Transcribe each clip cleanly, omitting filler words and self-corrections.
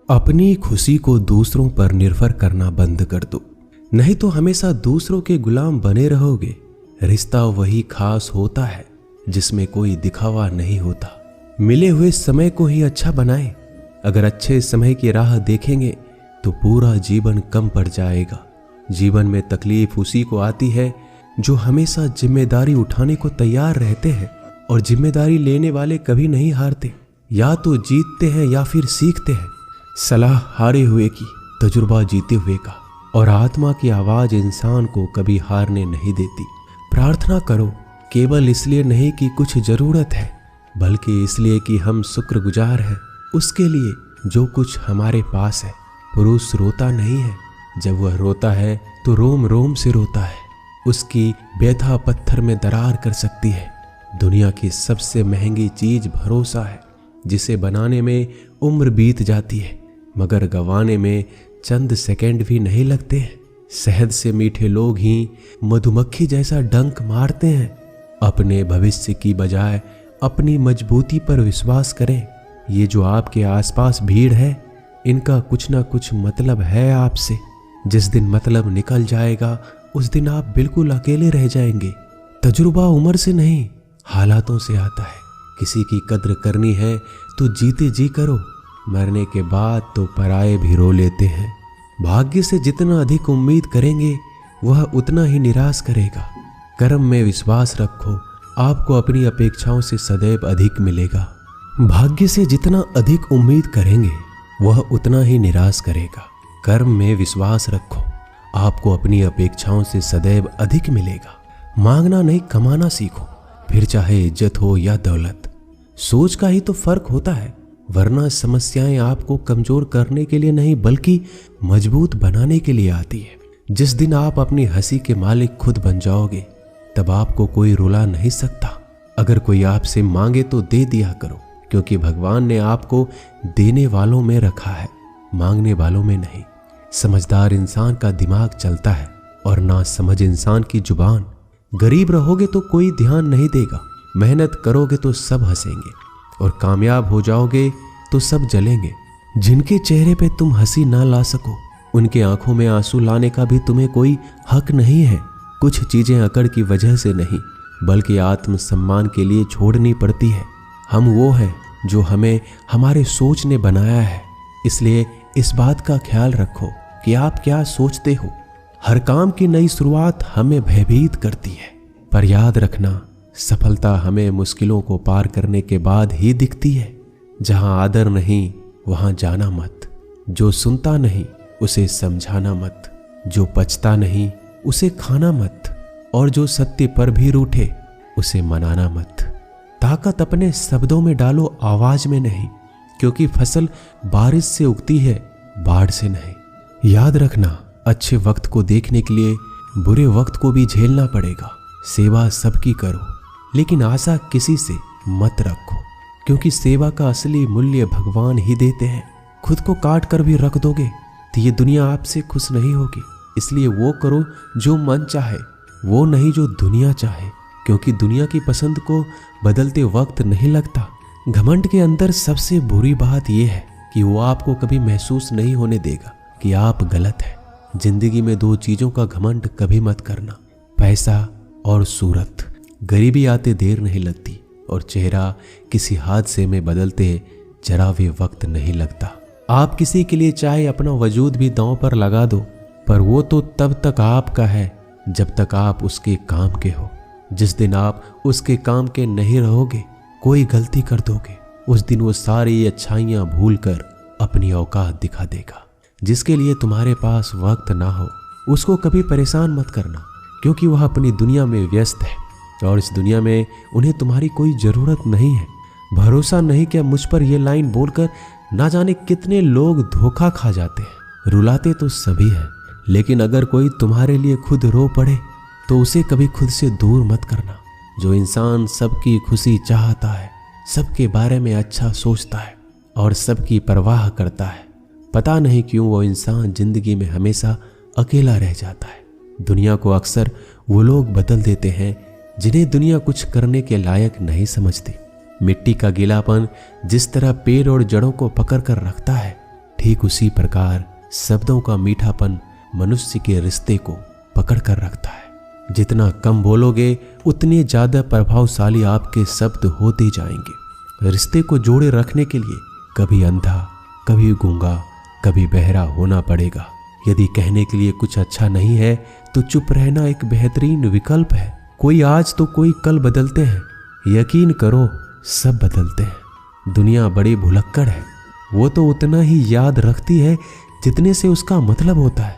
अपनी खुशी को दूसरों पर निर्भर करना बंद कर दो, नहीं तो हमेशा दूसरों के गुलाम बने रहोगे। रिश्ता वही खास होता है जिसमें कोई दिखावा नहीं होता। मिले हुए समय को ही अच्छा बनाएं। अगर अच्छे समय की राह देखेंगे तो पूरा जीवन कम पड़ जाएगा। जीवन में तकलीफ उसी को आती है जो हमेशा जिम्मेदारी उठाने को तैयार रहते हैं, और जिम्मेदारी लेने वाले कभी नहीं हारते। या तो जीतते हैं या फिर सीखते हैं। सलाह हारे हुए की, तजुर्बा जीते हुए का, और आत्मा की आवाज इंसान को कभी हारने नहीं देती। प्रार्थना करो, केवल इसलिए नहीं कि कुछ जरूरत है, बल्कि इसलिए कि हम शुक्रगुजार हैं उसके लिए जो कुछ हमारे पास है। पुरुष रोता नहीं है, जब वह रोता है तो रोम रोम से रोता है। उसकी व्यथा पत्थर में दरार कर सकती है। दुनिया की सबसे महंगी चीज भरोसा है, जिसे बनाने में उम्र बीत जाती है मगर गंवाने में चंद सेकंड भी नहीं लगते हैं। शहद से मीठे लोग ही मधुमक्खी जैसा डंक मारते हैं। अपने भविष्य की बजाय अपनी मजबूती पर विश्वास करें। ये जो आपके आसपास भीड़ है, इनका कुछ ना कुछ मतलब है आपसे। जिस दिन मतलब निकल जाएगा उस दिन आप बिल्कुल अकेले रह जाएंगे। तजुर्बा उम्र से नहीं, हालातों से आता है। किसी की कद्र करनी है तो जीते जी करो, मरने के बाद तो पराये भी रो लेते हैं। भाग्य से जितना अधिक उम्मीद करेंगे वह उतना ही निराश करेगा। कर्म में विश्वास रखो, आपको अपनी अपेक्षाओं से सदैव अधिक मिलेगा। भाग्य से जितना अधिक उम्मीद करेंगे वह उतना ही निराश करेगा। कर्म में विश्वास रखो, आपको अपनी अपेक्षाओं से सदैव अधिक मिलेगा। मांगना नहीं, कमाना सीखो, फिर चाहे इज्जत हो या दौलत। सोच का ही तो फर्क होता है, वरना समस्याएं आपको कमजोर करने के लिए नहीं बल्कि मजबूत बनाने के लिए आती है। जिस दिन आप अपनी हंसी के मालिक खुद बन जाओगे तब आपको कोई रुला नहीं सकता। अगर कोई आपसे मांगे तो दे दिया करो, क्योंकि भगवान ने आपको देने वालों में रखा है, मांगने वालों में नहीं। समझदार इंसान का दिमाग चलता है और ना समझ इंसान की जुबान। गरीब रहोगे तो कोई ध्यान नहीं देगा, मेहनत करोगे तो सब हंसेंगे, और कामयाब हो जाओगे तो सब जलेंगे। जिनके चेहरे पे तुम हंसी ना ला सको, उनके आंखों में आंसू लाने का भी तुम्हें कोई हक नहीं है। कुछ चीजें अकड़ की वजह से नहीं बल्कि आत्मसम्मान के लिए छोड़नी पड़ती है। हम वो हैं जो हमें हमारे सोच ने बनाया है, इसलिए इस बात का ख्याल रखो कि आप क्या सोचते हो। हर काम की नई शुरुआत हमें भयभीत करती है, पर याद रखना सफलता हमें मुश्किलों को पार करने के बाद ही दिखती है। जहां आदर नहीं वहां जाना मत, जो सुनता नहीं उसे समझाना मत, जो पचता नहीं उसे खाना मत, और जो सत्य पर भी रूठे उसे मनाना मत। ताकत अपने शब्दों में डालो, आवाज में नहीं, क्योंकि फसल बारिश से उगती है, बाढ़ से नहीं। याद रखना, अच्छे वक्त को देखने के लिए बुरे वक्त को भी झेलना पड़ेगा। सेवा सबकी करो, लेकिन आशा किसी से मत रखो, क्योंकि सेवा का असली मूल्य भगवान ही देते हैं। खुद को काट कर भी रख दोगे तो ये दुनिया आपसे खुश नहीं होगी। इसलिए वो करो जो मन चाहे, वो नहीं जो दुनिया चाहे, क्योंकि दुनिया की पसंद को बदलते वक्त नहीं लगता। घमंड के अंदर सबसे बुरी बात यह है कि वो आपको कभी महसूस नहीं होने देगा कि आप गलत हैं। जिंदगी में दो चीजों का घमंड कभी मत करना, पैसा और सूरत। गरीबी आते देर नहीं लगती और चेहरा किसी हादसे में बदलते जरा भी वक्त नहीं लगता। आप किसी के लिए चाहे अपना वजूद भी दांव पर लगा दो, पर वो तो तब तक आपका है जब तक आप उसके काम के हो। जिस दिन आप उसके काम के नहीं रहोगे, कोई गलती कर दोगे, उस दिन वो सारी अच्छाइयां भूलकर अपनी औकात दिखा देगा। जिसके लिए तुम्हारे पास वक्त ना हो उसको कभी परेशान मत करना, क्योंकि वह अपनी दुनिया में व्यस्त है और इस दुनिया में उन्हें तुम्हारी कोई जरूरत नहीं है। भरोसा नहीं क्या मुझ पर यह लाइन बोलकर ना जाने कितने लोग धोखा खा जाते हैं। रुलाते तो सभी हैं, लेकिन अगर कोई तुम्हारे लिए खुद रो पड़े तो उसे कभी खुद से दूर मत करना। जो इंसान सबकी खुशी चाहता है, सबके बारे में अच्छा सोचता है और सबकी परवाह करता है, पता नहीं क्यों वो इंसान जिंदगी में हमेशा अकेला रह जाता है। दुनिया को अक्सर वो लोग बदल देते हैं जिन्हें दुनिया कुछ करने के लायक नहीं समझती। मिट्टी का गीलापन जिस तरह पेड़ और जड़ों को पकड़ कर रखता है, ठीक उसी प्रकार शब्दों का मीठापन मनुष्य के रिश्ते को पकड़ कर रखता है। जितना कम बोलोगे उतने ज्यादा प्रभावशाली आपके शब्द होते जाएंगे। रिश्ते को जोड़े रखने के लिए कभी अंधा, कभी गूंगा, कभी बहरा होना पड़ेगा। यदि कहने के लिए कुछ अच्छा नहीं है तो चुप रहना एक बेहतरीन विकल्प है। कोई आज तो कोई कल बदलते हैं, यकीन करो सब बदलते हैं। दुनिया बड़ी भुलक्कड़ है, वो तो उतना ही याद रखती है जितने से उसका मतलब होता है।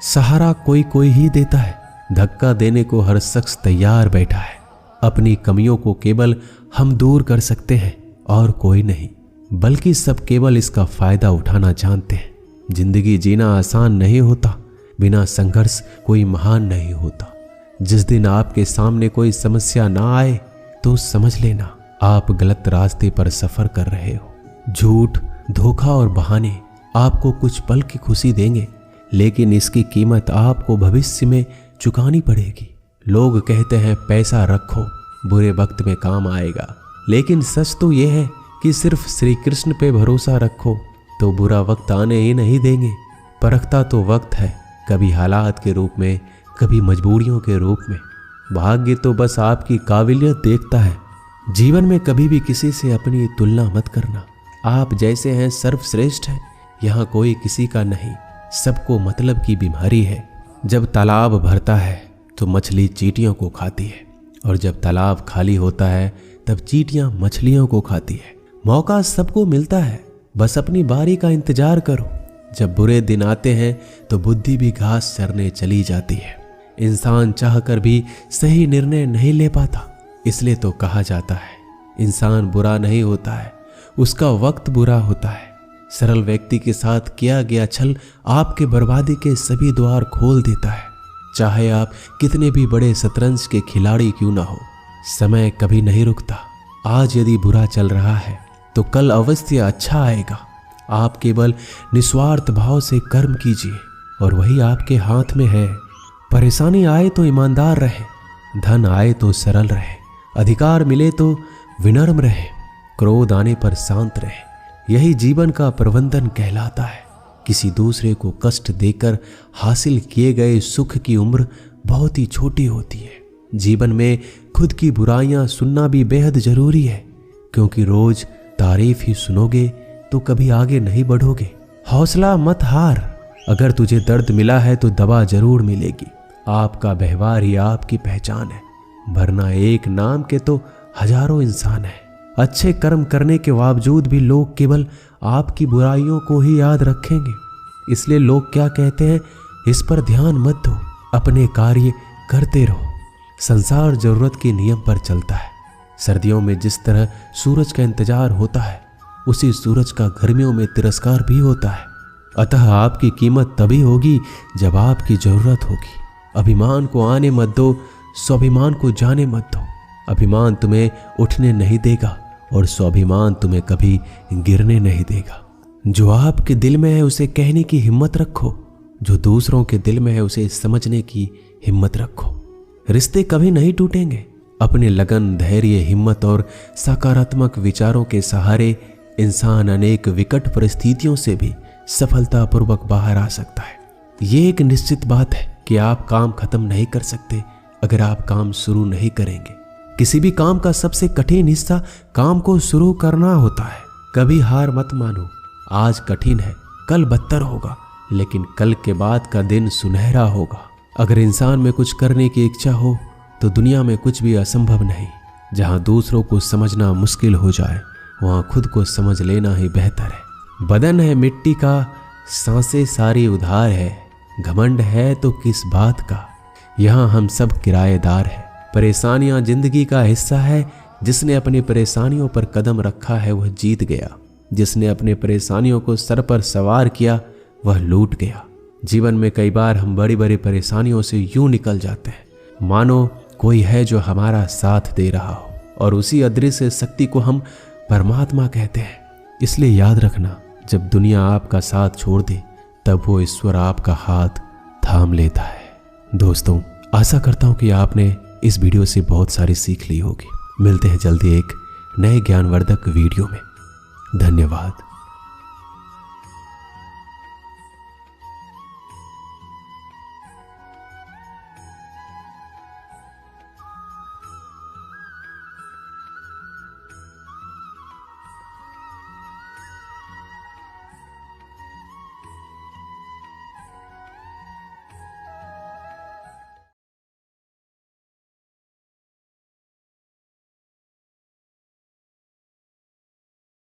सहारा कोई कोई ही देता है, धक्का देने को हर शख्स तैयार बैठा है। अपनी कमियों को केवल हम दूर कर सकते हैं और कोई नहीं, बल्कि सब केवल इसका फायदा उठाना जानते हैं। जिंदगी जीना आसान नहीं होता, बिना संघर्ष कोई महान नहीं होता। जिस दिन आपके सामने कोई समस्या ना आए तो समझ लेना आप गलत रास्ते पर सफर कर रहे हो। झूठ, धोखा और बहाने आपको कुछ पल की खुशी देंगे, लेकिन इसकी कीमत आपको भविष्य में चुकानी पड़ेगी। लोग कहते हैं पैसा रखो, बुरे वक्त में काम आएगा, लेकिन सच तो यह है कि सिर्फ श्री कृष्ण पे भरोसा रखो तो बुरा वक्त आने ही नहीं देंगे। परखता तो वक्त है, कभी हालात के रूप में, कभी मजबूरियों के रूप में। भाग्य तो बस आपकी काबिलियत देखता है। जीवन में कभी भी किसी से अपनी तुलना मत करना। आप जैसे हैं सर्वश्रेष्ठ हैं, यहाँ कोई किसी का नहीं। सबको मतलब की बीमारी है। जब तालाब भरता है तो मछली चींटियों को खाती है, और जब तालाब खाली होता है तब चींटियां मछलियों को खाती है। मौका सबको मिलता है, बस अपनी बारी का इंतजार करो। जब बुरे दिन आते हैं तो बुद्धि भी घास चरने चली जाती है। इंसान चाहकर भी सही निर्णय नहीं ले पाता, इसलिए तो कहा जाता है इंसान बुरा नहीं होता है, उसका वक्त बुरा होता है। सरल व्यक्ति के साथ किया गया छल आपके बर्बादी के सभी द्वार खोल देता है। चाहे आप कितने भी बड़े शतरंज के खिलाड़ी क्यों ना हो, समय कभी नहीं रुकता। आज यदि बुरा चल रहा है तो कल अवश्य अच्छा आएगा। आप केवल निस्वार्थ भाव से कर्म कीजिए और वही आपके हाथ में है। परेशानी आए तो ईमानदार रहे, धन आए तो सरल रहे, अधिकार मिले तो विनम्र रहे, क्रोध आने पर शांत रहे। यही जीवन का प्रबंधन कहलाता है। किसी दूसरे को कष्ट देकर हासिल किए गए सुख की उम्र बहुत ही छोटी होती है। जीवन में खुद की बुराइयां सुनना भी बेहद जरूरी है, क्योंकि रोज तारीफ ही सुनोगे तो कभी आगे नहीं बढ़ोगे। हौसला मत हार, अगर तुझे दर्द मिला है तो दवा जरूर मिलेगी। आपका व्यवहार ही आपकी पहचान है, वरना एक नाम के तो हजारों इंसान हैं। अच्छे कर्म करने के बावजूद भी लोग केवल आपकी बुराइयों को ही याद रखेंगे। इसलिए लोग क्या कहते हैं इस पर ध्यान मत दो, अपने कार्य करते रहो। संसार जरूरत के नियम पर चलता है। सर्दियों में जिस तरह सूरज का इंतजार होता है, उसी सूरज का गर्मियों में तिरस्कार भी होता है। अतः आपकी कीमत तभी होगी जब आपकी जरूरत होगी। अभिमान को आने मत दो, स्वाभिमान को जाने मत दो। अभिमान तुम्हें उठने नहीं देगा और स्वाभिमान तुम्हें कभी गिरने नहीं देगा। जो आपके दिल में है उसे कहने की हिम्मत रखो, जो दूसरों के दिल में है उसे समझने की हिम्मत रखो। रिश्ते कभी नहीं टूटेंगे। अपने लगन, धैर्य, हिम्मत और सकारात्मक विचारों के सहारे इंसान अनेक विकट परिस्थितियों से भी सफलतापूर्वक बाहर आ सकता है। ये एक निश्चित बात है कि आप काम खत्म नहीं कर सकते अगर आप काम शुरू नहीं करेंगे। किसी भी काम का सबसे कठिन हिस्सा काम को शुरू करना होता है। कभी हार मत मानो। आज कठिन है, कल बदतर होगा, लेकिन कल के बाद का दिन सुनहरा होगा। अगर इंसान में कुछ करने की इच्छा हो तो दुनिया में कुछ भी असंभव नहीं। जहां दूसरों को समझना मुश्किल हो जाए, वहां खुद को समझ लेना ही बेहतर है। बदन है मिट्टी का, सांसें सारी उधार है। घमंड है तो किस बात का, यहाँ हम सब किराएदार हैं। परेशानियां जिंदगी का हिस्सा है। जिसने अपनी परेशानियों पर कदम रखा है वह जीत गया। जिसने अपने परेशानियों को सर पर सवार किया वह लूट गया। जीवन में कई बार हम बड़ी बड़ी परेशानियों से यूं निकल जाते हैं मानो कोई है जो हमारा साथ दे रहा हो, और उसी अदृश्य शक्ति को हम परमात्मा कहते हैं। इसलिए याद रखना, जब दुनिया आपका साथ छोड़ दे तब वो ईश्वर आपका हाथ थाम लेता है। दोस्तों, आशा करता हूं कि आपने इस वीडियो से बहुत सारी सीख ली होगी। मिलते हैं जल्दी एक नए ज्ञानवर्धक वीडियो में। धन्यवाद।